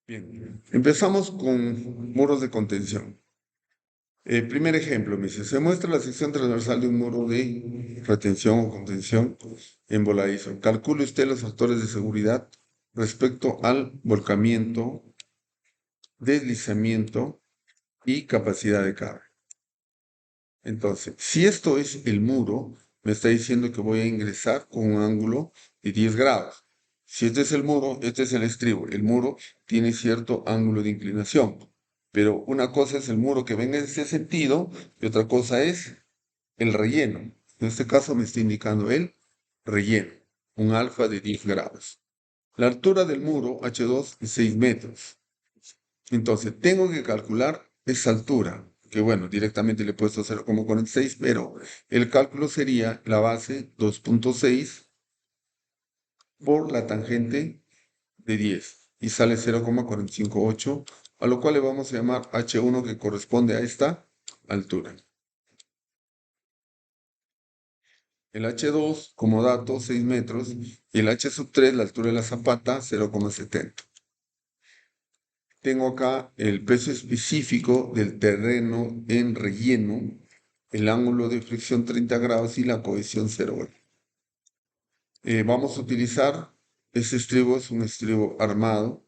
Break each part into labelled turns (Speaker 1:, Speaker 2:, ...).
Speaker 1: Bien, empezamos con muros de contención. Primer ejemplo, me dice, se muestra la sección transversal de un muro de retención o contención en voladizo. Calcule usted los factores de seguridad respecto al volcamiento, deslizamiento y capacidad de carga. Entonces, si esto es el muro, me está diciendo que voy a ingresar con un ángulo de 10 grados. Si este es el muro, este es el estribo. El muro tiene cierto ángulo de inclinación. Pero una cosa es el muro que venga en ese sentido y otra cosa es el relleno. En este caso me está indicando el relleno, un alfa de 10 grados. La altura del muro H2 es 6 metros. Entonces, tengo que calcular esa altura, que bueno, directamente le he puesto 0,46, pero el cálculo sería la base 2,6 por la tangente de 10 y sale 0,458, a lo cual le vamos a llamar H1 que corresponde a esta altura. El H2 como dato 6 metros y el H3 la altura de la zapata 0,70. Tengo acá el peso específico del terreno en relleno, el ángulo de fricción 30 grados y la cohesión 0. Vamos a utilizar, este estribo es un estribo armado,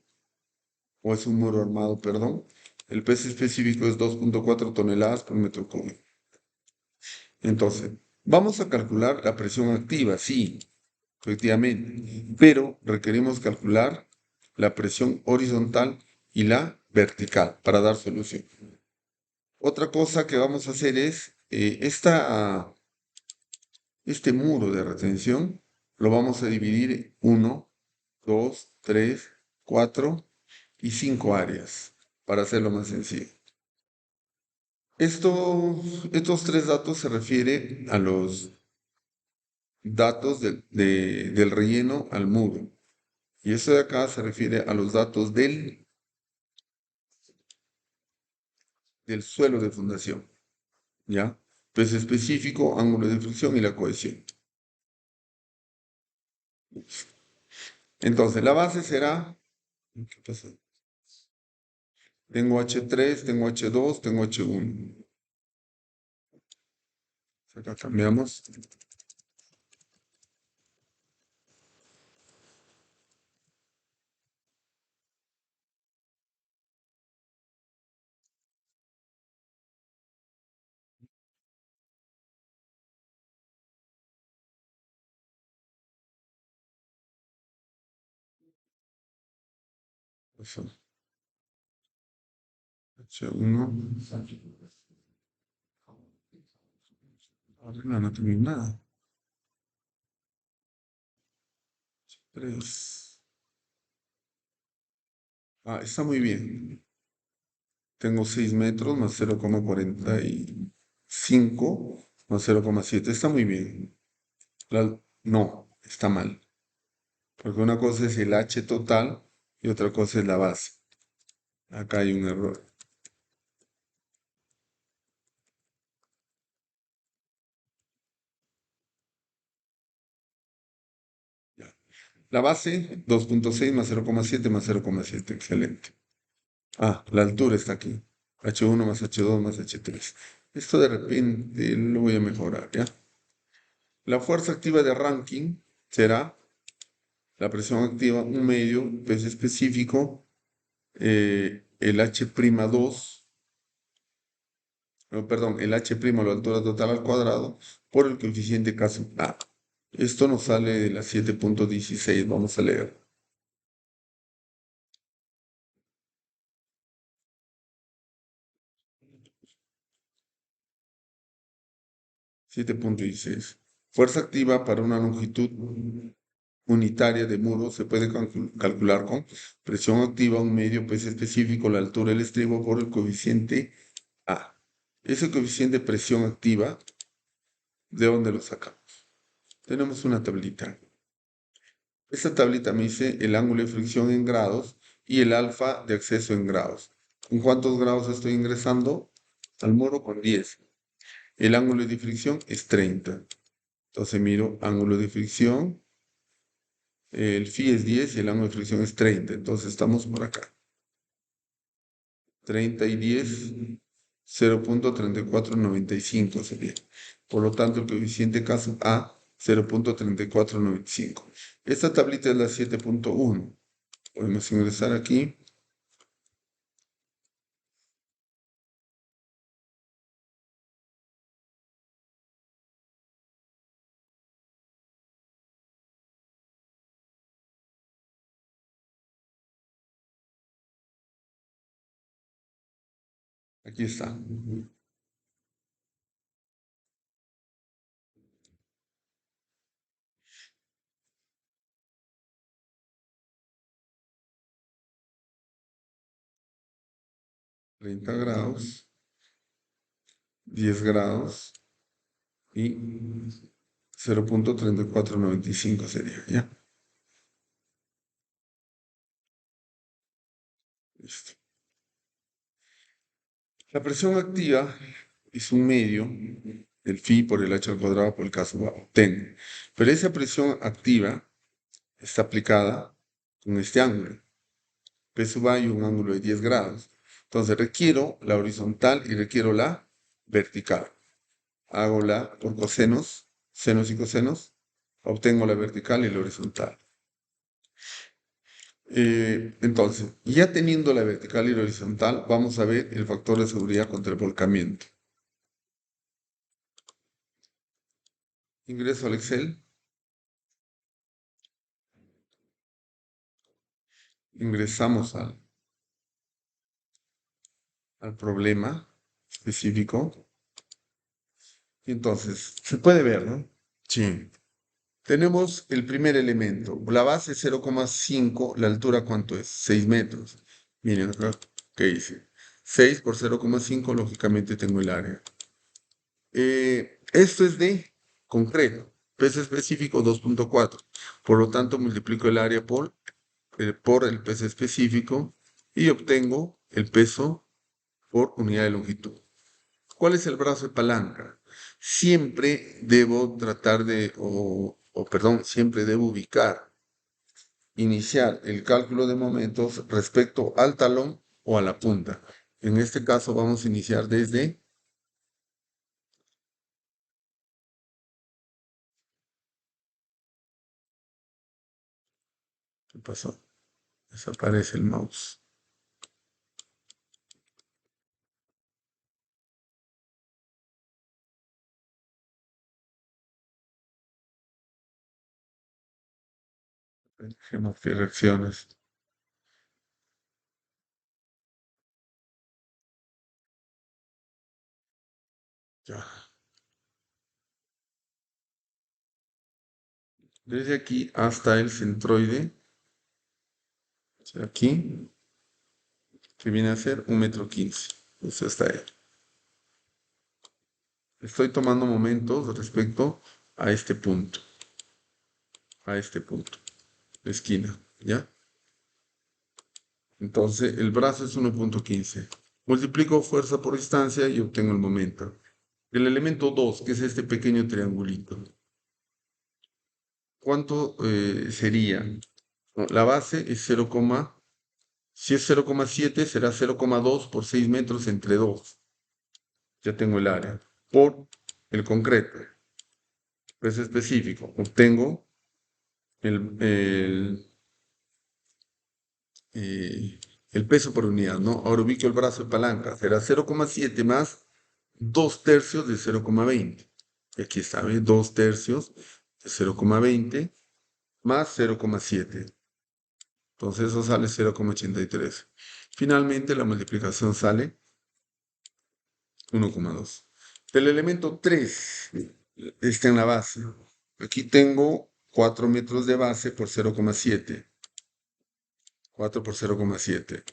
Speaker 1: o es un muro armado, perdón. El peso específico es 2,4 toneladas por metro cúbico. Entonces, vamos a calcular la presión activa, sí, efectivamente, pero requerimos calcular la presión horizontal y la vertical para dar solución. Otra cosa que vamos a hacer es este muro de retención lo vamos a dividir en 1, 2, 3, 4 y 5 áreas para hacerlo más sencillo. Estos tres datos se refieren a los datos del relleno al muro. Y esto de acá se refiere a los datos del suelo de fundación. ¿Ya? Peso específico, ángulo de fricción y la cohesión. Entonces, la base será, ¿qué pasa? Tengo H3, tengo H2, tengo H1. Acá cambiamos. Eso. H1. No, no tengo nada. H3. Ah, está muy bien. Tengo 6 metros más 0,45 más 0,7. Está muy bien. No, está mal. Porque una cosa es el H total y otra cosa es la base. Acá hay un error. Ya. La base, 2,6 más 0,7 más 0,7. Excelente. Ah, la altura está aquí. H1 más H2 más H3. Esto de repente lo voy a mejorar, ¿ya? La fuerza activa de Rankine será la presión activa, un medio, peso específico, el H'2, no, perdón, el H', la altura total al cuadrado, por el coeficiente caso A. Esto nos sale de la 7,16. Vamos a leer. 7,16. Fuerza activa para una longitud unitaria de muro se puede calcular con presión activa, un medio, peso específico, la altura del estribo por el coeficiente A. Ese coeficiente de presión activa, ¿de dónde lo sacamos? Tenemos una tablita. Esta tablita me dice el ángulo de fricción en grados y el alfa de acceso en grados. ¿En cuántos grados estoy ingresando al muro? Con 10. El ángulo de fricción es 30. Entonces miro ángulo de fricción. El phi es 10 y el ángulo de fricción es 30. Entonces estamos por acá. 30 y 10, 0.3495 sería. Por lo tanto, el coeficiente caso A, 0.3495. Esta tablita es la 7.1. Podemos ingresar aquí. Aquí está. 30 grados, 10 grados y 0.3495 sería, ¿ya? Listo. La presión activa es un medio del phi por el h al cuadrado por el caso obtengo. Pero esa presión activa está aplicada con este ángulo. P sub A y un ángulo de 10 grados. Entonces requiero la horizontal y requiero la vertical. Hago la por cosenos, senos y cosenos, obtengo la vertical y la horizontal. Entonces, ya teniendo la vertical y la horizontal, vamos a ver el factor de seguridad contra el volcamiento. Ingreso al Excel. Ingresamos al problema específico. Y entonces, se puede ver, ¿no? Sí. Tenemos el primer elemento. La base es 0,5. ¿La altura cuánto es? 6 metros. Miren acá, ¿qué dice? 6 por 0,5, lógicamente tengo el área. Esto es de concreto. Peso específico 2.4. Por lo tanto, multiplico el área por el peso específico y obtengo el peso por unidad de longitud. ¿Cuál es el brazo de palanca? Siempre debo tratar de, perdón, siempre debo iniciar el cálculo de momentos respecto al talón o a la punta. En este caso vamos a iniciar desde, ¿qué pasó? Desaparece el mouse. Dejemos que reacciones. Ya. Desde aquí hasta el centroide, o sea, aquí, que viene a ser 1,15 m. Pues hasta ahí. Estoy tomando momentos respecto a este punto, de esquina, ¿ya? Entonces, el brazo es 1,15. Multiplico fuerza por distancia y obtengo el momento. El elemento 2, que es este pequeño triangulito, ¿cuánto sería? No, la base es 0, si es 0,7 será 0,2 por 6 metros entre 2. Ya tengo el área. Por el concreto, peso específico, obtengo el, el peso por unidad, ¿no? Ahora ubico el brazo de palanca, será 0,7 más 2 tercios de 0,20. Y aquí está, ¿ves? 2 tercios de 0,20 más 0,7. Entonces eso sale 0,83. Finalmente la multiplicación sale 1,2. Del elemento 3 está en la base. Aquí tengo 4 metros de base por 0,7. 4 por 0,7.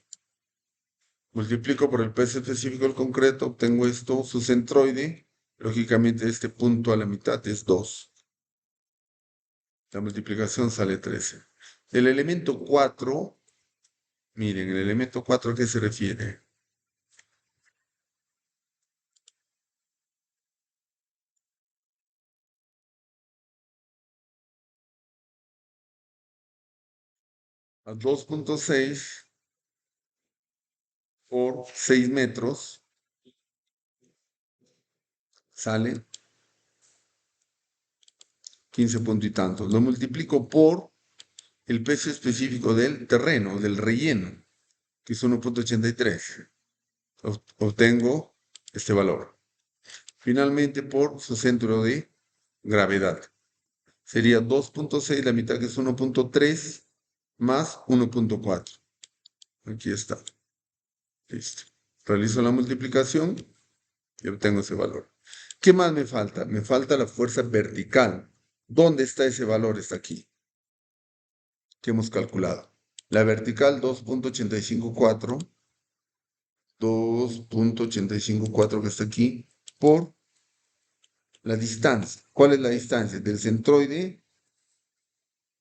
Speaker 1: Multiplico por el peso específico del concreto, obtengo esto, su centroide. Lógicamente este punto a la mitad es 2. La multiplicación sale 13. El elemento 4, miren, el elemento 4 ¿a qué se refiere? A 2,6 por 6 metros sale 15 punto y tantos. Lo multiplico por el peso específico del terreno, del relleno, que es 1.83. Obtengo este valor. Finalmente, por su centro de gravedad. Sería 2.6, la mitad que es 1.3, más 1.4. Aquí está. Listo. Realizo la multiplicación y obtengo ese valor. ¿Qué más me falta? Me falta la fuerza vertical. ¿Dónde está ese valor? Está aquí, que hemos calculado. La vertical 2.854, 2.854 que está aquí, por la distancia. ¿Cuál es la distancia? Del centroide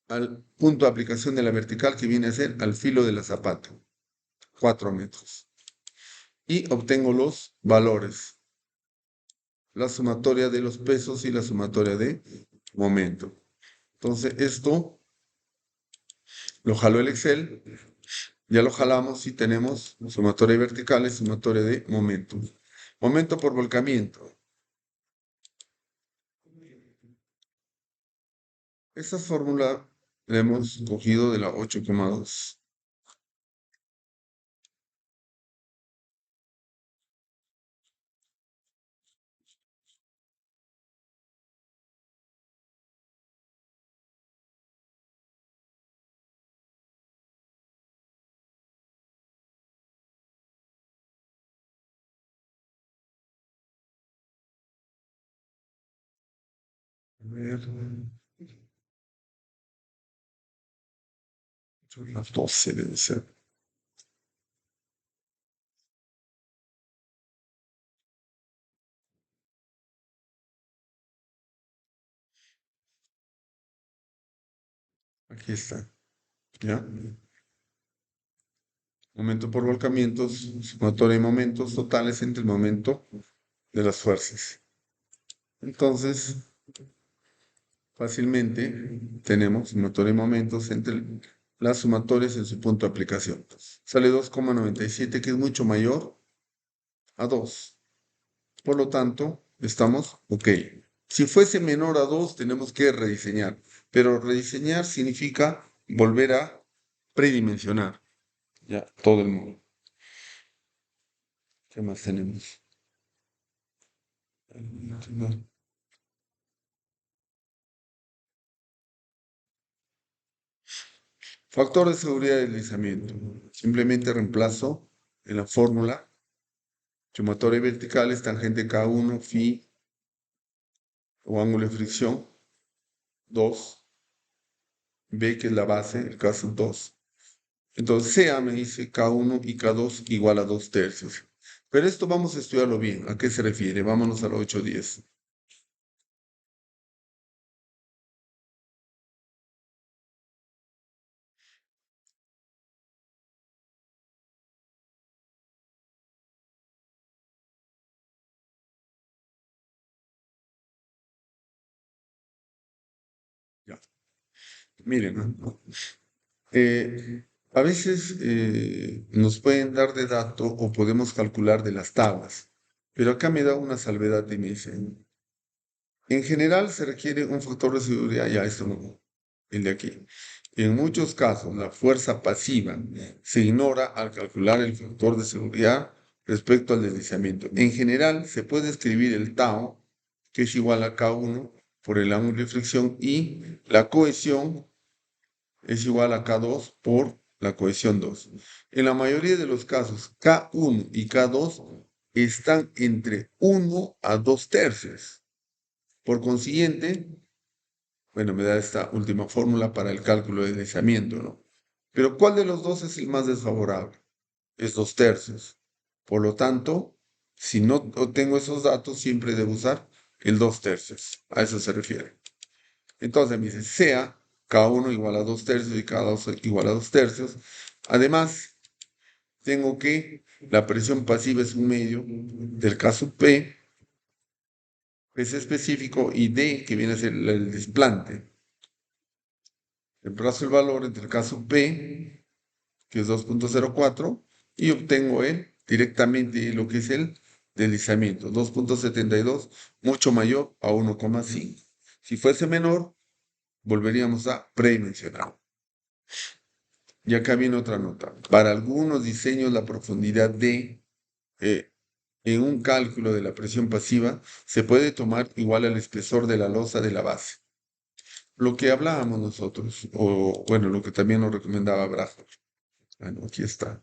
Speaker 1: al punto de aplicación de la vertical, que viene a ser al filo de la zapata. 4 metros. Y obtengo los valores. La sumatoria de los pesos y la sumatoria de momento. Entonces, esto lo jaló el Excel. Ya lo jalamos y tenemos sumatoria vertical y sumatoria de momento. Momento por volcamiento. Esta fórmula la hemos cogido de la 8,2. A ver, las 12 debe ser. Aquí está. ¿Ya? Momento por volcamientos, sumatoria de momentos totales entre el momento de las fuerzas. Entonces, fácilmente tenemos sumatoria de momentos entre las sumatorias en su punto de aplicación. Sale 2,97, que es mucho mayor a 2. Por lo tanto, estamos ok. Si fuese menor a 2, tenemos que rediseñar. Pero rediseñar significa volver a predimensionar. Ya, todo el mundo. ¿Qué más tenemos? Factor de seguridad de deslizamiento. Simplemente reemplazo en la fórmula sumatoria vertical es tangente K1, phi o ángulo de fricción, 2, B que es la base, el caso 2. Entonces CA me dice K1 y K2 igual a 2 tercios. Pero esto vamos a estudiarlo bien. ¿A qué se refiere? Vámonos al 8.10. Ya. Miren, ¿no? A veces nos pueden dar de dato o podemos calcular de las tablas. Pero acá me da una salvedad y me dicen, en general se requiere un factor de seguridad, ya esto no, el de aquí. En muchos casos, la fuerza pasiva se ignora al calcular el factor de seguridad respecto al deslizamiento. En general, se puede escribir el tau, que es igual a K1 por el ángulo de fricción, y la cohesión es igual a K2 por la cohesión 2. En la mayoría de los casos, K1 y K2 están entre 1 a 2 tercios. Por consiguiente, bueno, me da esta última fórmula para el cálculo de deslizamiento, ¿no? Pero ¿cuál de los dos es el más desfavorable? Es 2 tercios. Por lo tanto, si no obtengo esos datos, siempre debo usar el 2 tercios. A eso se refiere. Entonces me dice, sea K1 igual a 2 tercios y K2 igual a 2 tercios. Además, tengo que la presión pasiva es un medio del caso P, es específico, y D, que viene a ser el desplante. Reemplazo el valor entre el caso P, que es 2.04, y obtengo el directamente lo que es el deslizamiento. 2.72, mucho mayor a 1,5. Si fuese menor, volveríamos a predimensionar. Y acá viene otra nota. Para algunos diseños, la profundidad en un cálculo de la presión pasiva se puede tomar igual al espesor de la losa de la base. Lo que hablábamos nosotros, o bueno, lo que también nos recomendaba Brajo. Bueno, aquí está.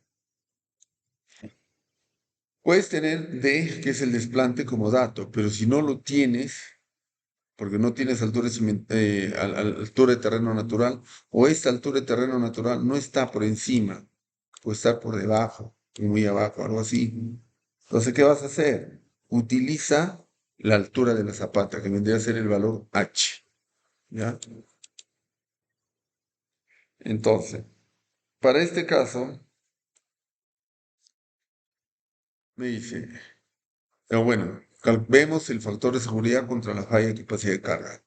Speaker 1: Puedes tener D, que es el desplante, como dato, pero si no lo tienes, porque no tienes altura de terreno natural, o esta altura de terreno natural no está por encima, puede estar por debajo, muy abajo, algo así. Entonces, ¿qué vas a hacer? Utiliza la altura de la zapata, que vendría a ser el valor H. ¿Ya? Entonces, para este caso, me dice, bueno, vemos el factor de seguridad contra la falla de capacidad de carga.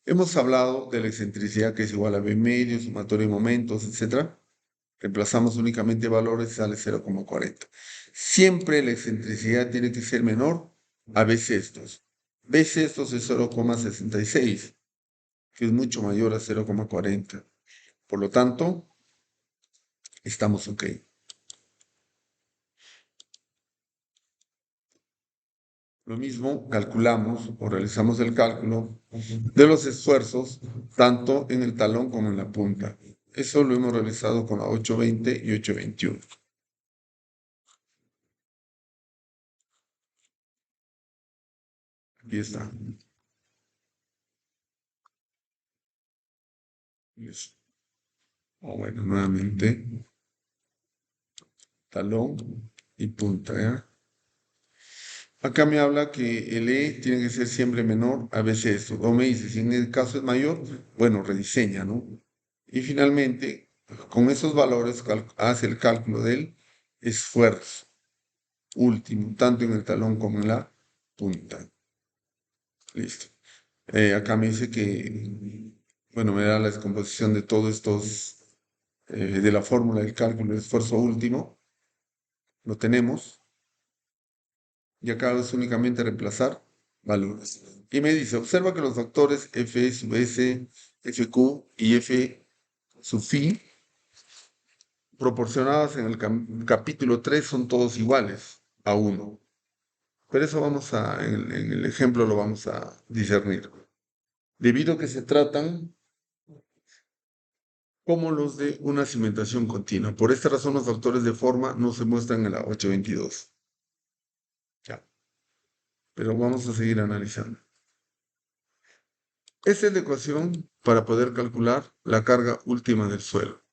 Speaker 1: Hemos hablado de la excentricidad que es igual a B medio, sumatorio de momentos, etc. Reemplazamos únicamente valores, sale 0,40. Siempre la excentricidad tiene que ser menor a B sextos. B sextos es 0,66, que es mucho mayor a 0,40. Por lo tanto, estamos ok. Lo mismo, calculamos o realizamos el cálculo de los esfuerzos tanto en el talón como en la punta. Eso lo hemos realizado con la 820 y 821. Aquí está. Listo. Bueno, nuevamente, talón y punta, ¿ya? Acá me habla que el E tiene que ser siempre menor a veces esto. O me dice, si en el caso es mayor, bueno, rediseña, ¿no? Y finalmente, con esos valores, hace el cálculo del esfuerzo último, tanto en el talón como en la punta. Listo. Acá me dice que, bueno, me da la descomposición de todos estos, de la fórmula del cálculo del esfuerzo último. Lo tenemos. Y acá es únicamente reemplazar valores. Y me dice, observa que los factores F sub S, FQ y F sub phi proporcionados en el capítulo 3 son todos iguales a 1. Pero eso en el ejemplo lo vamos a discernir. Debido a que se tratan como los de una cimentación continua. Por esta razón los factores de forma no se muestran en la 822. Ya. Pero vamos a seguir analizando. Esta es la ecuación para poder calcular la carga última del suelo.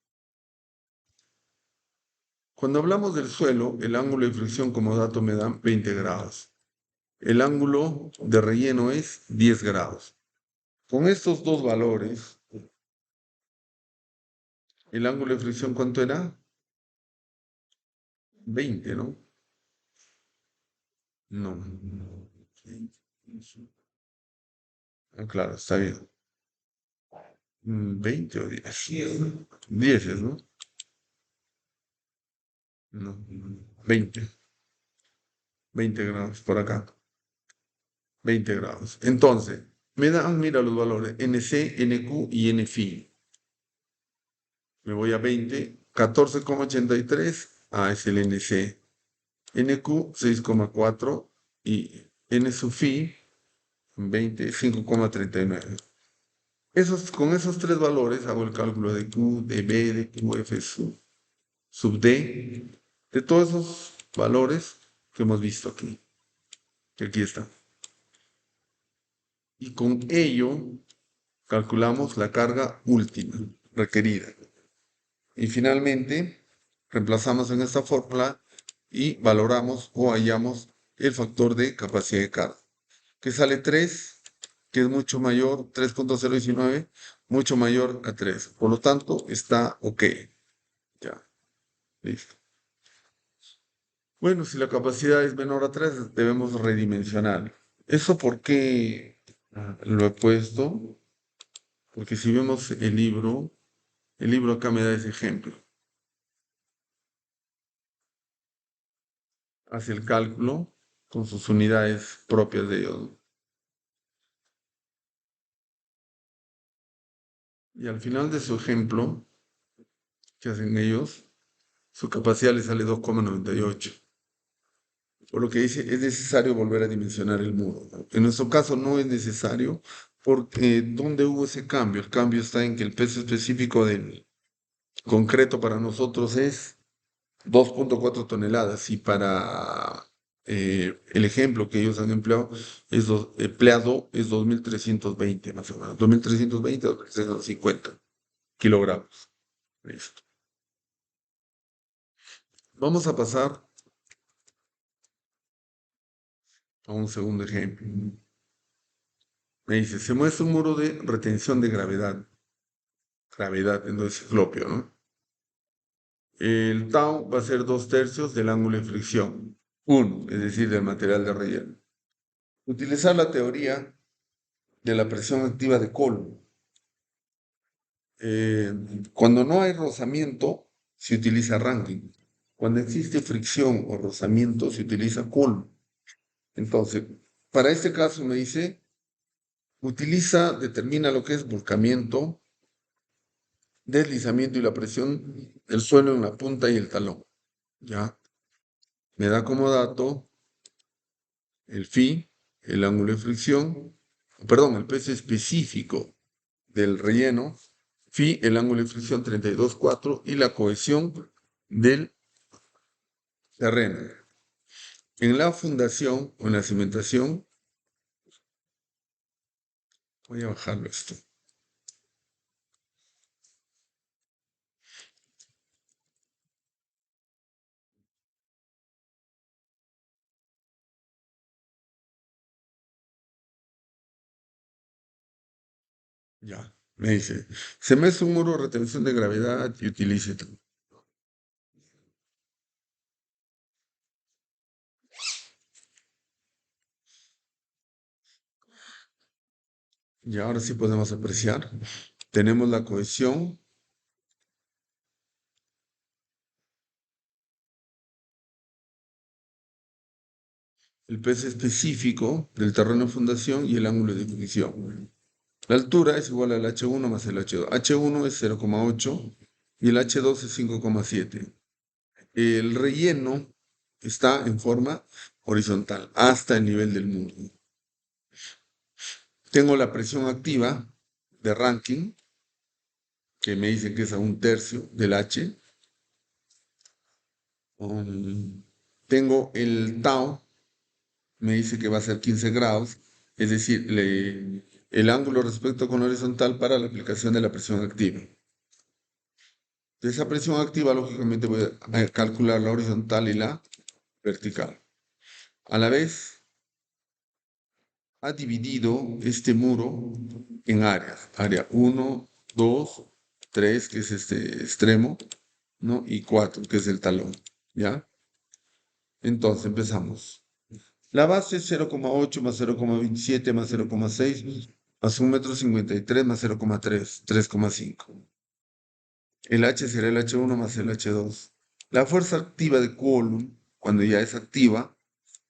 Speaker 1: Cuando hablamos del suelo, el ángulo de fricción como dato me da 20 grados. El ángulo de relleno es 10 grados. Con estos dos valores, el ángulo de fricción, ¿cuánto era? 20, ¿no? No. Ah, claro, está bien. 20 o 10. 10, ¿no? No. 20. 20 grados por acá. 20 grados. Entonces, me dan, mira los valores, NC, NQ y NFI. Me voy a 20, 14,83, es el NC. NQ, 6,4 y N sub phi, 25,39. Con esos tres valores hago el cálculo de Q, de B, de QF sub D, de todos esos valores que hemos visto aquí. Que aquí está. Y con ello calculamos la carga última requerida. Y finalmente, reemplazamos en esta fórmula y valoramos o hallamos el factor de capacidad de carga, que sale 3, que es mucho mayor, 3.019, mucho mayor a 3. Por lo tanto, está ok. Ya, listo. Bueno, si la capacidad es menor a 3, debemos redimensionar. ¿Eso por qué lo he puesto? Porque si vemos el libro acá me da ese ejemplo. hace el cálculo con sus unidades propias de ellos. Y al final de su ejemplo, que hacen ellos, su capacidad le sale 2,98. Por lo que dice, es necesario volver a dimensionar el muro. En nuestro caso no es necesario, porque ¿dónde hubo ese cambio? El cambio está en que el peso específico del concreto para nosotros es 2,4 toneladas y para el ejemplo que ellos han empleado es 2.320 más o menos, 2.320, 2.350 kilogramos. Listo. Vamos a pasar a un segundo ejemplo. Me dice, se muestra un muro de retención de gravedad. Gravedad, entonces ciclopio, ¿no? El tau va a ser 2/3 del ángulo de fricción. 1, es decir, del material de relleno. Utilizar la teoría de la presión activa de Coulomb. Cuando no hay rozamiento, se utiliza Rankine. Cuando existe fricción o rozamiento, se utiliza Coulomb. Entonces, para este caso me dice, determina lo que es volcamiento, deslizamiento y la presión del suelo en la punta y el talón. ¿Ya? Me da como dato el phi, el ángulo de fricción, perdón, el peso específico del relleno, phi, el ángulo de fricción 32,4 y la cohesión del terreno. En la fundación o en la cimentación, voy a bajarlo esto. Ya, me dice, se mece un muro de retención de gravedad y utilice. Y ahora sí podemos apreciar. Tenemos la cohesión, el peso específico del terreno de fundación y el ángulo de fricción. La altura es igual al H1 más el H2. H1 es 0,8 y el H2 es 5,7. El relleno está en forma horizontal hasta el nivel del muro. Tengo la presión activa de Rankine, que me dice que es a 1/3 del H. Tengo el tau, me dice que va a ser 15 grados, es decir, el ángulo respecto con horizontal para la aplicación de la presión activa. De esa presión activa, lógicamente, voy a calcular la horizontal y la vertical. A la vez, ha dividido este muro en áreas. Área 1, 2, 3, que es este extremo, ¿no? Y 4, que es el talón, ¿ya? Entonces, empezamos. La base es 0,8 más 0,27 más 0,6 más 1,53 m más 0,3, 3,5. El H será el H1 más el H2. La fuerza activa de Coulomb, cuando ya es activa,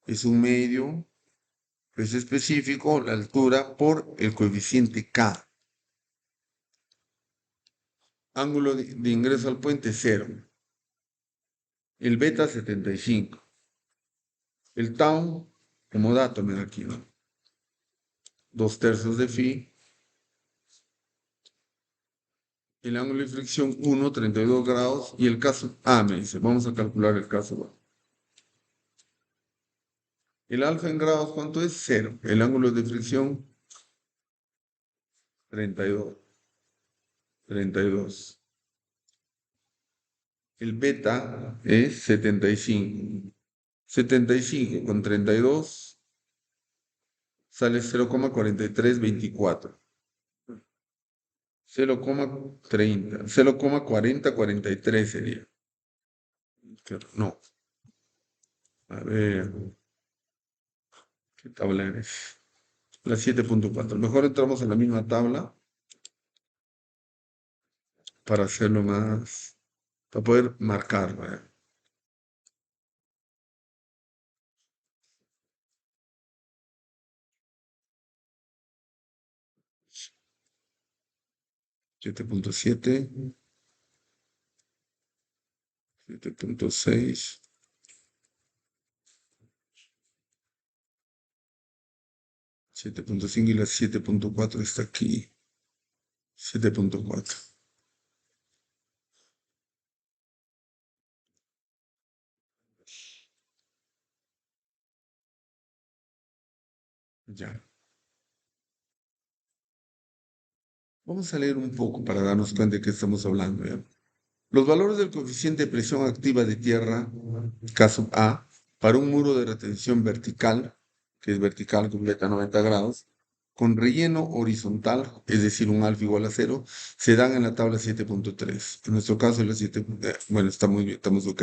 Speaker 1: es un medio, peso específico, la altura por el coeficiente K. Ángulo de ingreso al puente 0. El beta 75. El tau, como dato, me da aquí, ¿no? 2/3 de phi. El ángulo de fricción 1, 32 grados. Y el caso A, me dice. Vamos a calcular el caso A. El alfa en grados, ¿cuánto es? 0. El ángulo de fricción, 32. 32. El beta es 75. 75 con 32 sale 0,4324. 0,30. 0,4043 sería. No. A ver. ¿Qué tabla eres? La 7,4. Mejor entramos en la misma tabla para hacerlo más. Para poder marcarlo. 7.7, 7.6, 7.5 y la 7.4 está aquí. 7.4. Ya. Vamos a leer un poco para darnos cuenta de qué estamos hablando, ¿ya? Los valores del coeficiente de presión activa de tierra, caso A, para un muro de retención vertical, que es vertical completa 90 grados, con relleno horizontal, es decir, un alfa igual a 0, se dan en la tabla 7.3. En nuestro caso, la 7, bueno, está muy bien, estamos ok.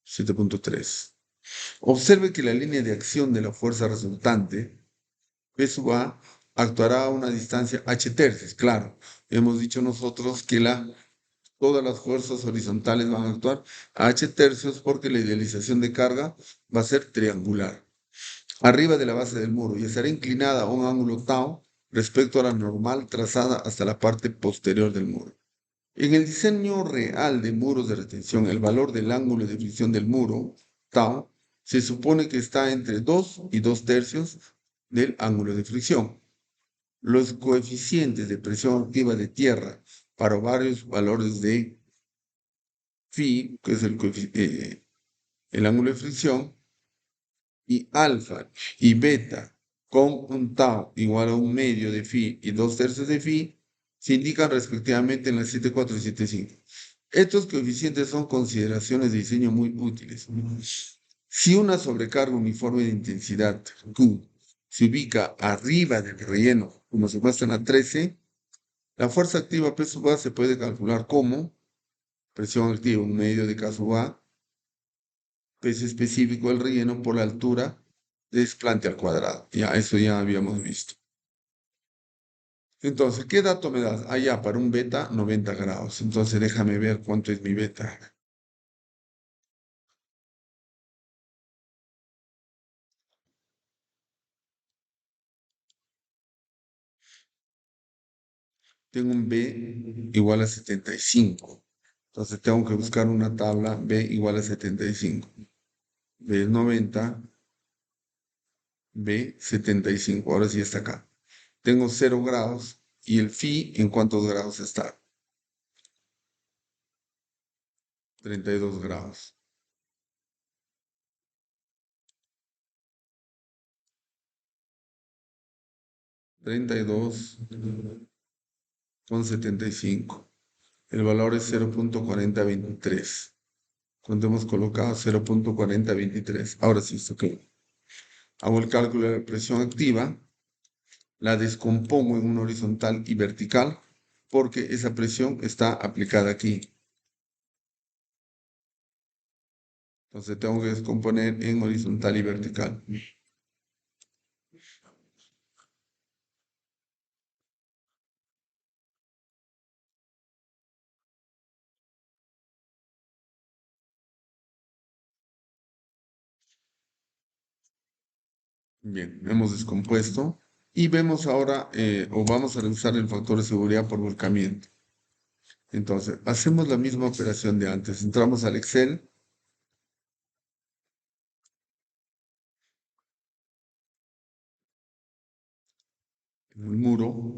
Speaker 1: 7.3. Observe que la línea de acción de la fuerza resultante, P sub A, actuará a una distancia h tercios. Claro, hemos dicho nosotros que todas las fuerzas horizontales van a actuar a h tercios porque la idealización de carga va a ser triangular, arriba de la base del muro, y estará inclinada a un ángulo tau respecto a la normal trazada hasta la parte posterior del muro. En el diseño real de muros de retención, el valor del ángulo de fricción del muro, tau, se supone que está entre 2 y 2 tercios del ángulo de fricción. Los coeficientes de presión activa de tierra para varios valores de phi, que es el ángulo de fricción, y alfa y beta con un tau igual a un medio de phi y 2 tercios de phi, se indican respectivamente en la 7.4 y 7.5. Estos coeficientes son consideraciones de diseño muy útiles. Si una sobrecarga uniforme de intensidad Q se ubica arriba del relleno, como se muestra en la 13, la fuerza activa P sub A se puede calcular como presión activa, un medio de K sub A, peso específico del relleno por la altura de desplante al cuadrado. Ya, eso ya habíamos visto. Entonces, ¿qué dato me das? Ah, ya, para un beta, 90 grados. Entonces, déjame ver cuánto es mi beta. Tengo un B igual a 75. Entonces, tengo que buscar una tabla B igual a 75. B es 90, B 75. Ahora sí está acá. Tengo 0 grados y el phi, ¿en cuántos grados está? 32 grados. 32,75. El valor es 0.4023. Cuando hemos colocado 0.4023. Ahora sí está claro. Hago el cálculo de la presión activa, la descompongo en una horizontal y vertical, porque esa presión está aplicada aquí. Entonces tengo que descomponer en horizontal y vertical. Bien, hemos descompuesto y vemos ahora, o vamos a reusar el factor de seguridad por volcamiento. Entonces, hacemos la misma operación de antes. Entramos al Excel. En el muro.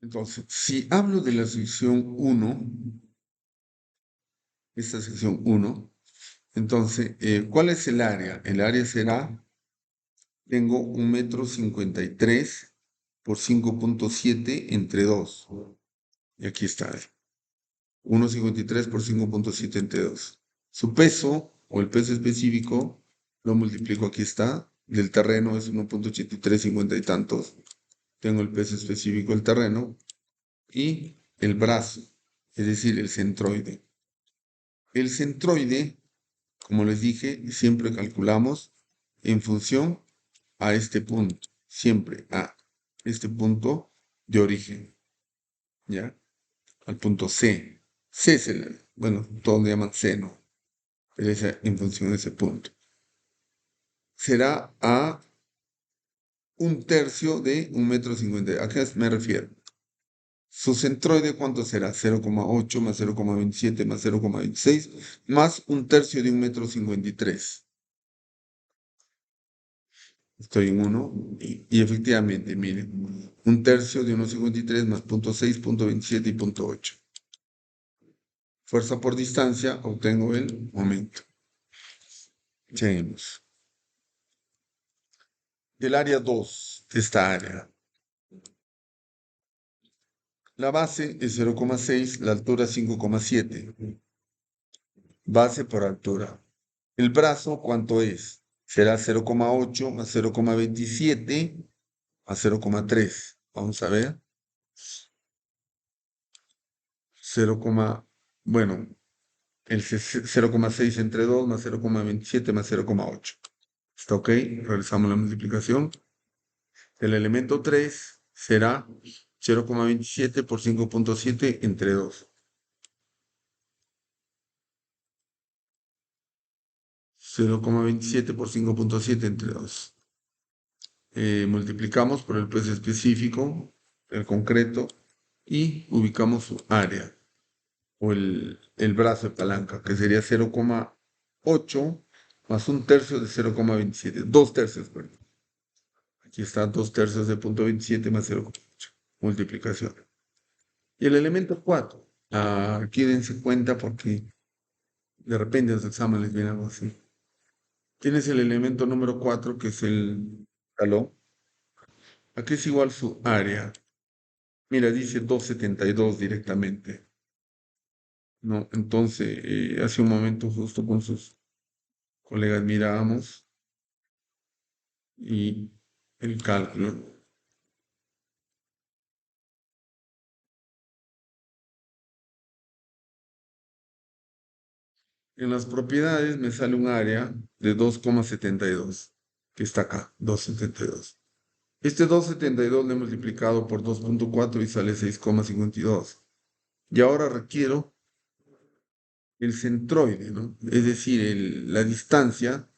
Speaker 1: Entonces, si hablo de la sección 1, esta sección 1, entonces, ¿cuál es el área? El área será, tengo 1,53 m por 5.7 entre 2. Y aquí está, 1,53 por 5.7 entre 2. Su peso, o el peso específico, lo multiplico, aquí está, del terreno es 1.83, 50 y tantos. Tengo el peso específico del terreno y el brazo, es decir, el centroide. El centroide, como les dije, siempre calculamos en función a este punto, siempre a este punto de origen. ¿ya? Al punto C. C es bueno, todos le llaman C, ¿no? Pero es en función de ese punto. Será a 1/3 de 1,50 m. ¿A qué me refiero? Su centroide, ¿cuánto será? 0,8 más 0,27 más 0,26 más 1/3 de 1,53 m. Estoy en 1 y efectivamente, miren, 1/3 de 1,53 más 0,6, 0,27 y 0,8. Fuerza por distancia, obtengo el momento. Seguimos. Del área 2 de esta área. La base es 0,6, la altura 5,7. Base por altura. El brazo, ¿cuánto es? Será 0,8 más 0,27 más 0,3. Vamos a ver. 0, bueno, el 0,6 entre 2 más 0,27 más 0,8. ¿Está ok? Realizamos la multiplicación. El elemento 3 será 0,27 por 5,7 entre 2. 0,27 por 5,7 entre 2. Multiplicamos por el peso específico, el concreto, y ubicamos su área o el brazo de palanca, que sería 0,8 más 1/3 de 0,27. 2/3, perdón. Aquí está 2/3 de 0,27 más 0,8. Multiplicación. Y el elemento 4. Aquí dense cuenta porque de repente en los exámenes viene algo así. Tienes el elemento número 4, que es el talón. Aquí es igual su área. Mira, dice 272 directamente. No, entonces, hace un momento justo con sus colegas mirábamos y el cálculo. En las propiedades me sale un área de 2,72, que está acá, 2,72. Este 2,72 lo he multiplicado por 2,4 y sale 6,52. Y ahora requiero el centroide, ¿no? Es decir, la distancia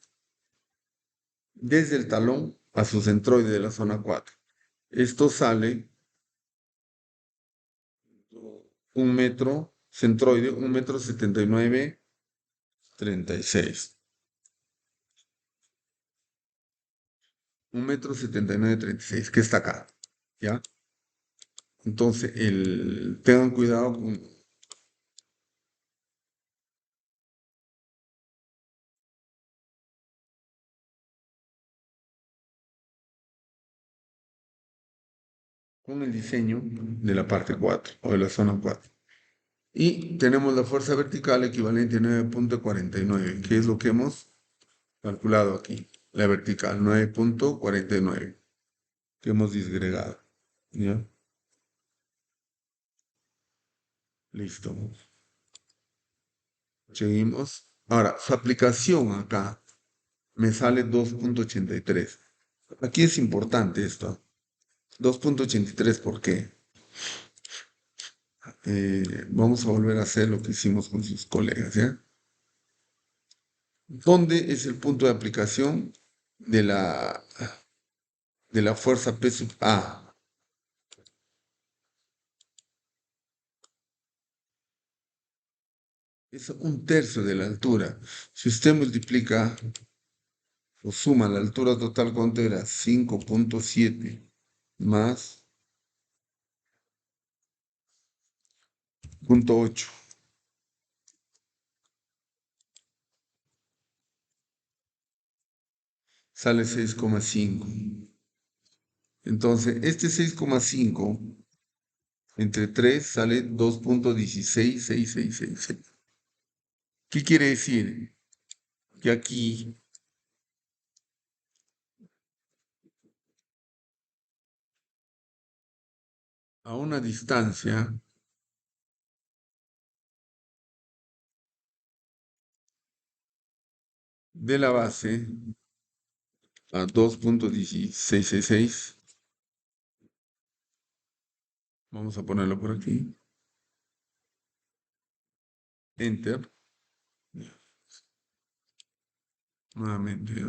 Speaker 1: desde el talón a su centroide de la zona 4. Esto sale 1 metro, centroide, 1,79 m 36. 1,79 m 36, que está acá, ¿ya? Entonces, tengan cuidado con el diseño de la parte 4 o de la zona 4. Y tenemos la fuerza vertical equivalente a 9,49, que es lo que hemos calculado aquí. La vertical, 9,49, que hemos disgregado. ¿Ya? Listo. Seguimos. Ahora, su aplicación acá me sale 2,83. Aquí es importante esto. 2,83, ¿por qué? Vamos a volver a hacer lo que hicimos con sus colegas, ¿ya? ¿Dónde es el punto de aplicación de la fuerza P sub A? Es 1/3 de la altura. Si usted multiplica o suma la altura total, ¿cuánto era? 5,7 más 0,8. Sale 6,5. Entonces, este 6,5 entre 3 sale 2,16666. ¿Qué quiere decir? Que aquí a una distancia de la base a 2,16666 Vamos a ponerlo por aquí. Enter. Nuevamente.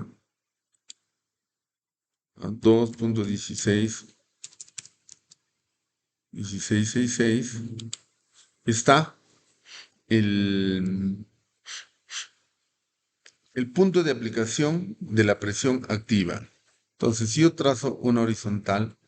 Speaker 1: A 2.1666 está el punto de aplicación de la presión activa. Entonces, si yo trazo una horizontal,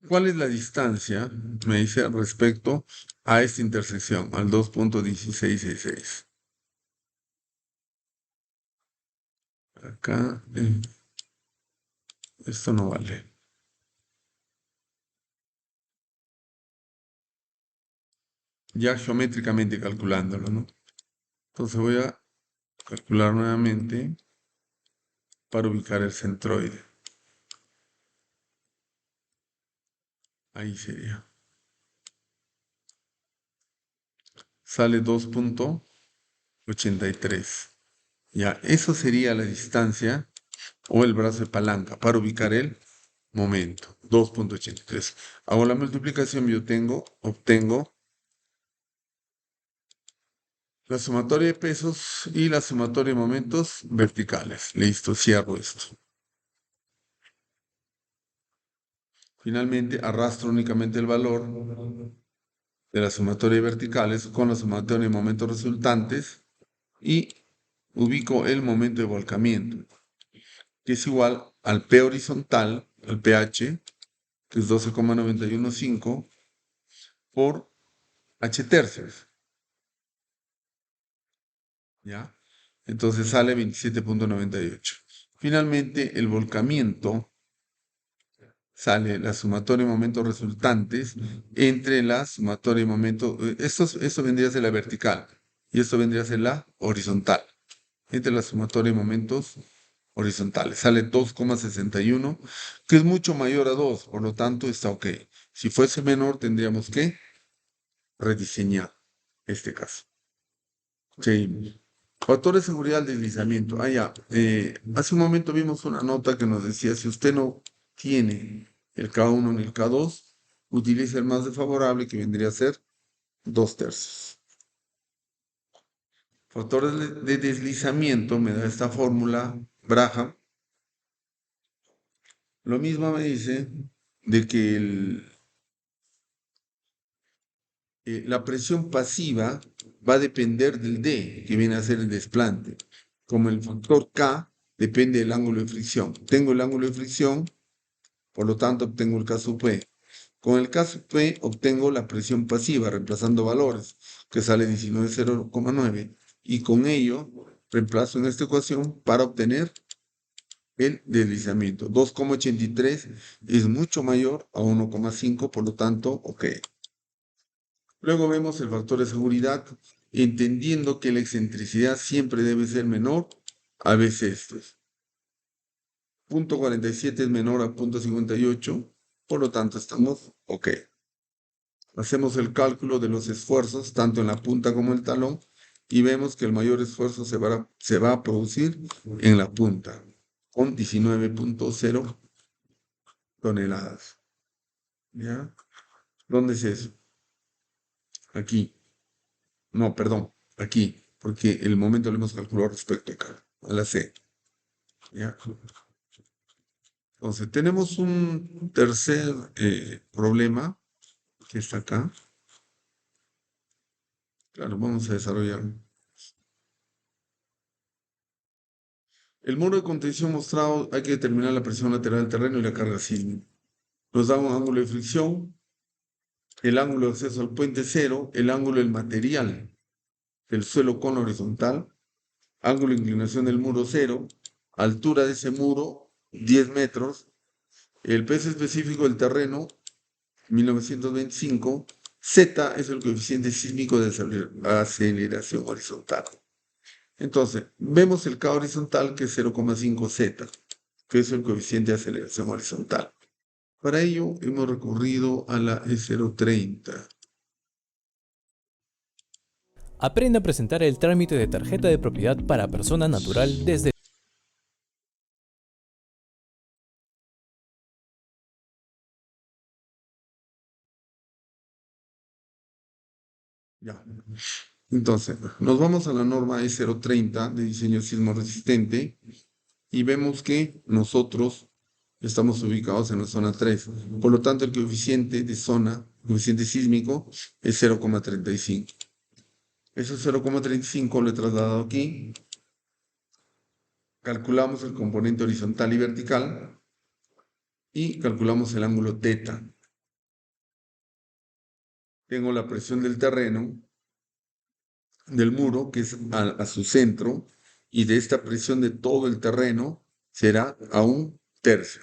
Speaker 1: ¿cuál es la distancia? Me dice respecto a esta intersección, al 2.1666. Acá, esto no vale. Ya geométricamente calculándolo, ¿no? Entonces voy a calcular nuevamente para ubicar el centroide. Ahí sería. Sale 2.83. Ya, eso sería la distancia o el brazo de palanca para ubicar el momento. 2.83. Hago la multiplicación y obtengo la sumatoria de pesos y la sumatoria de momentos verticales. Listo, cierro esto. Finalmente, arrastro únicamente el valor de la sumatoria de verticales con la sumatoria de momentos resultantes y ubico el momento de volcamiento, que es igual al P horizontal, al pH, que es 12,915 por H tercios. ¿Ya? Entonces sale 27.98. Finalmente, el volcamiento sale la sumatoria de momentos resultantes entre la sumatoria de momentos. Esto vendría a ser la vertical y esto vendría a ser la horizontal. Entre la sumatoria de momentos horizontales. Sale 2,61, que es mucho mayor a 2, por lo tanto está ok. Si fuese menor, tendríamos que rediseñar este caso. Seguimos. Factor de seguridad del deslizamiento. Ya. Hace un momento vimos una nota que nos decía, si usted no tiene el K1 ni el K2, utilice el más desfavorable, que vendría a ser 2/3. Factor de deslizamiento me da esta fórmula, Braham. Lo mismo me dice de que la presión pasiva va a depender del D, que viene a ser el desplante. Como el factor K depende del ángulo de fricción. Tengo el ángulo de fricción, por lo tanto obtengo el caso P. Con el caso P obtengo la presión pasiva, reemplazando valores, que sale 19,0,9. Y con ello reemplazo en esta ecuación para obtener el deslizamiento. 2,83 es mucho mayor a 1,5, por lo tanto, ok. Luego vemos el factor de seguridad, entendiendo que la excentricidad siempre debe ser menor a veces esto. 0.47 es menor a 0.58, por lo tanto estamos ok. Hacemos el cálculo de los esfuerzos, tanto en la punta como en el talón, y vemos que el mayor esfuerzo se va a producir en la punta, con 19.0 toneladas. ¿Ya? ¿Dónde es eso? Aquí. No, perdón, aquí, porque el momento lo hemos calculado respecto acá, a la C. ¿Ya? Entonces, tenemos un tercer problema que está acá. Claro, vamos a desarrollarlo. El muro de contención mostrado, hay que determinar la presión lateral del terreno y la carga sísmica. Nos da un ángulo de fricción, el ángulo de acceso al puente cero, el ángulo del material del suelo con horizontal, ángulo de inclinación del muro cero, altura de ese muro 10 metros, el peso específico del terreno 1925, Z es el coeficiente sísmico de aceleración horizontal. Entonces, vemos el K horizontal que es 0,5 Z. que es el coeficiente de aceleración horizontal. Para ello hemos recurrido a la E030.
Speaker 2: Aprende a presentar el trámite de tarjeta de propiedad para persona natural desde...
Speaker 1: Ya. Entonces, nos vamos a la norma E030 de diseño sismo resistente y vemos que nosotros estamos ubicados en la zona 3. Por lo tanto, el coeficiente de zona, coeficiente sísmico, es 0,35. Ese 0,35 lo he trasladado aquí. Calculamos el componente horizontal y vertical y calculamos el ángulo teta. Tengo la presión del terreno, del muro, que es a su centro, y de esta presión de todo el terreno será a un tercio,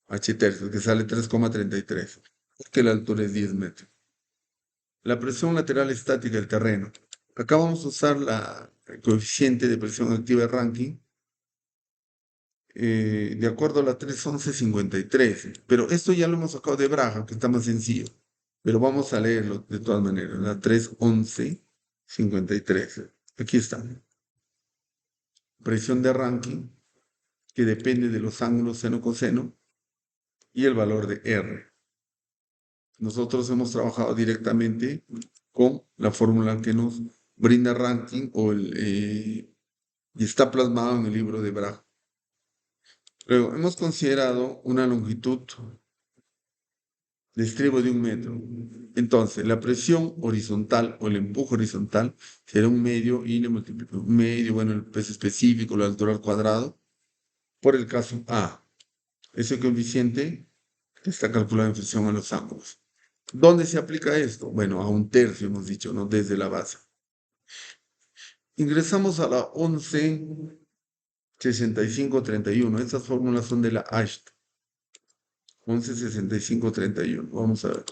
Speaker 1: H tercio, que sale 3,33, porque la altura es 10 metros. La presión lateral estática del terreno. Acá vamos a usar el coeficiente de presión activa de Rankine, de acuerdo a la 311,53. Pero esto ya lo hemos sacado de Braga, que está más sencillo. Pero vamos a leerlo de todas maneras. La 311,53. Aquí está. Presión de Rankine, que depende de los ángulos seno-coseno, y el valor de R. Nosotros hemos trabajado directamente con la fórmula que nos brinda Rankine y está plasmado en el libro de Braga. Luego, hemos considerado una longitud de estribo de 1 metro. Entonces, la presión horizontal o el empuje horizontal será un medio y le multiplico un medio, bueno, el peso específico, la altura al cuadrado, por el caso A. Ese coeficiente está calculado en función a los ángulos. ¿Dónde se aplica esto? Bueno, a un tercio hemos dicho, ¿no? Desde la base. Ingresamos a la 11,65,31. Estas fórmulas son de la ASHT. 11,65,31. Vamos a ver.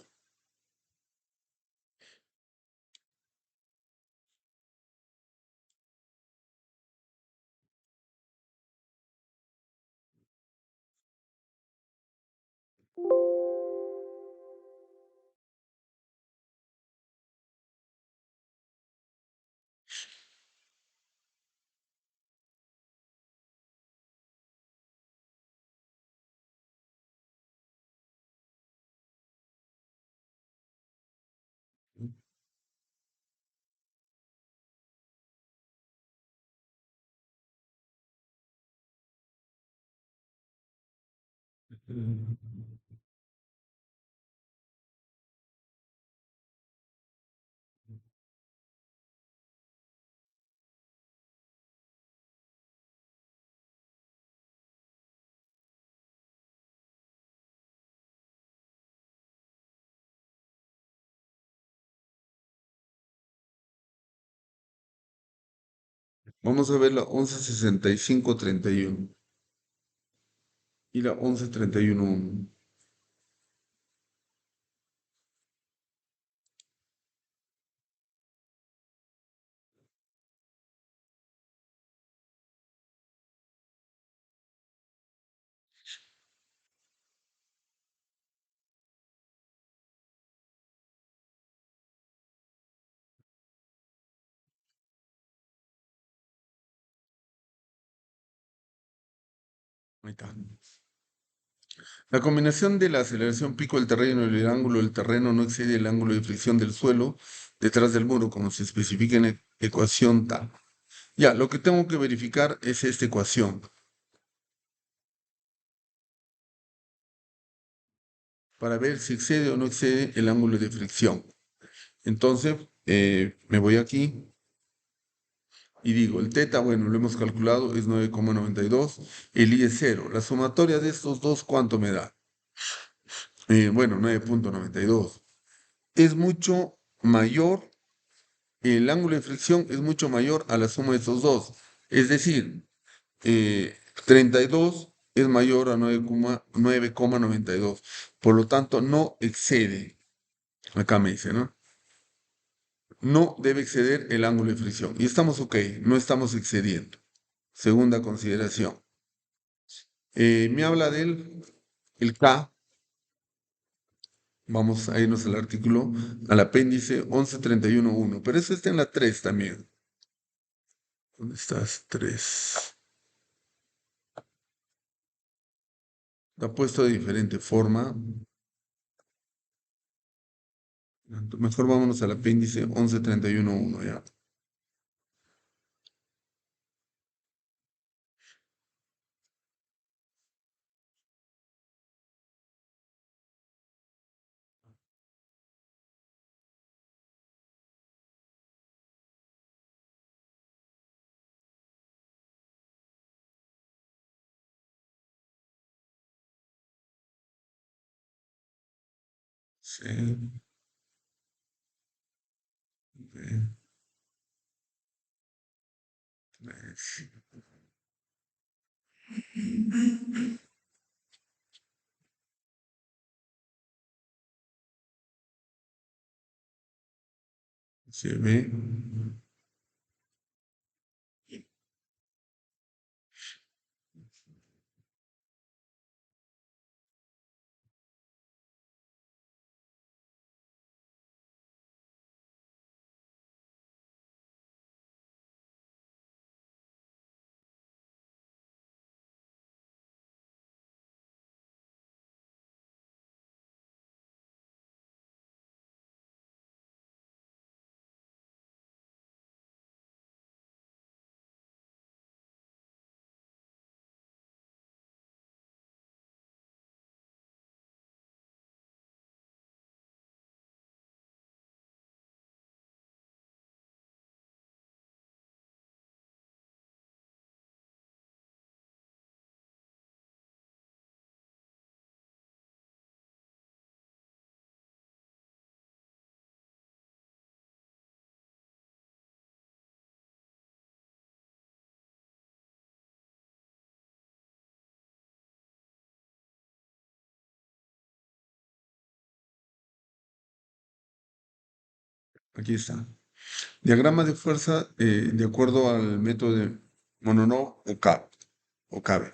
Speaker 1: Vamos a ver la 11,65,31 y la 11,31,1. Ahí está. La combinación de la aceleración pico del terreno y el ángulo del terreno no excede el ángulo de fricción del suelo detrás del muro, como se especifica en la ecuación tal. Ya, lo que tengo que verificar es esta ecuación para ver si excede o no excede el ángulo de fricción. Entonces, me voy aquí y digo, el teta, bueno, lo hemos calculado, es 9,92, el I es 0. La sumatoria de estos dos, ¿cuánto me da? Bueno, 9,92. Es mucho mayor, el ángulo de fricción es mucho mayor a la suma de estos dos. Es decir, 32 es mayor a 9,92. Por lo tanto, no excede. Acá me dice, ¿no? No debe exceder el ángulo de fricción. Y estamos ok, no estamos excediendo. Segunda consideración. Me habla del el K. Vamos a irnos al artículo, al apéndice 1131.1, pero eso está en la 3 también. ¿Dónde estás? 3. Está puesto de diferente forma. Mejor vámonos al apéndice 1131.1 ya. Sí, B, 3. CB. Aquí está. Diagrama de fuerza de acuerdo al método de Monod o CABE.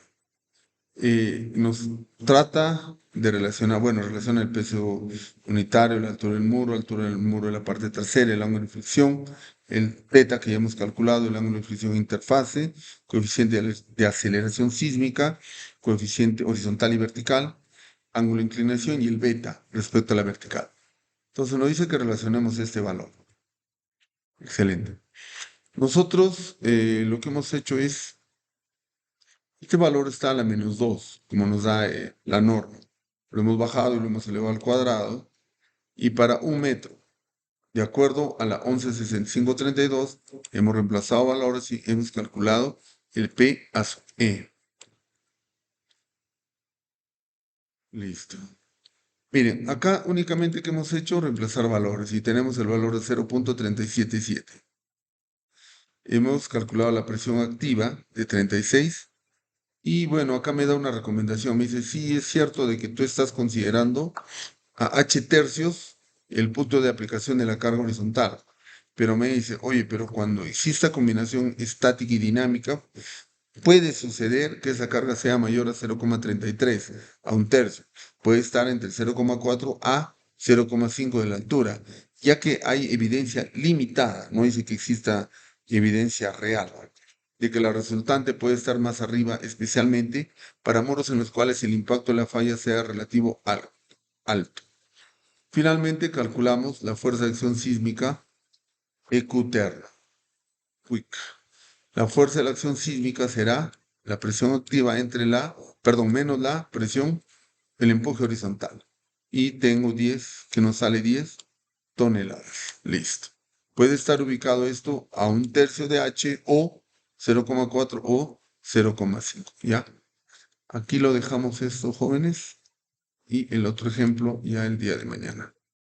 Speaker 1: Nos trata de relacionar, bueno, relaciona el peso unitario, la altura del muro de la parte trasera, el ángulo de fricción, el θ que ya hemos calculado, el ángulo de fricción interfase, coeficiente de aceleración sísmica, coeficiente horizontal y vertical, ángulo de inclinación y el beta respecto a la vertical. Entonces nos dice que relacionemos este valor. Excelente. Nosotros lo que hemos hecho es, este valor está a la -2, como nos da la norma. Lo hemos bajado y lo hemos elevado al cuadrado. Y para 1 metro, de acuerdo a la 116532, hemos reemplazado valores y hemos calculado el P a su E. Listo. Miren, acá únicamente que hemos hecho reemplazar valores y tenemos el valor de 0.377. Hemos calculado la presión activa de 36. Y bueno, acá me da una recomendación. Me dice, sí, es cierto de que tú estás considerando a H tercios el punto de aplicación de la carga horizontal. Pero me dice, oye, pero cuando exista combinación estática y dinámica, puede suceder que esa carga sea mayor a 0,33, a 1/3. Puede estar entre 0,4 a 0,5 de la altura, ya que hay evidencia limitada, no dice que exista evidencia real, de que la resultante puede estar más arriba, especialmente para muros en los cuales el impacto de la falla sea relativo alto. Finalmente, calculamos la fuerza de acción sísmica EQ terna, QUIC. La fuerza de la acción sísmica será la presión activa menos la presión, el empuje horizontal. Y tengo 10, que nos sale 10 toneladas. Listo. Puede estar ubicado esto a 1/3 de H o 0,4 o 0,5. ¿Ya? Aquí lo dejamos esto, jóvenes. Y el otro ejemplo ya el día de mañana.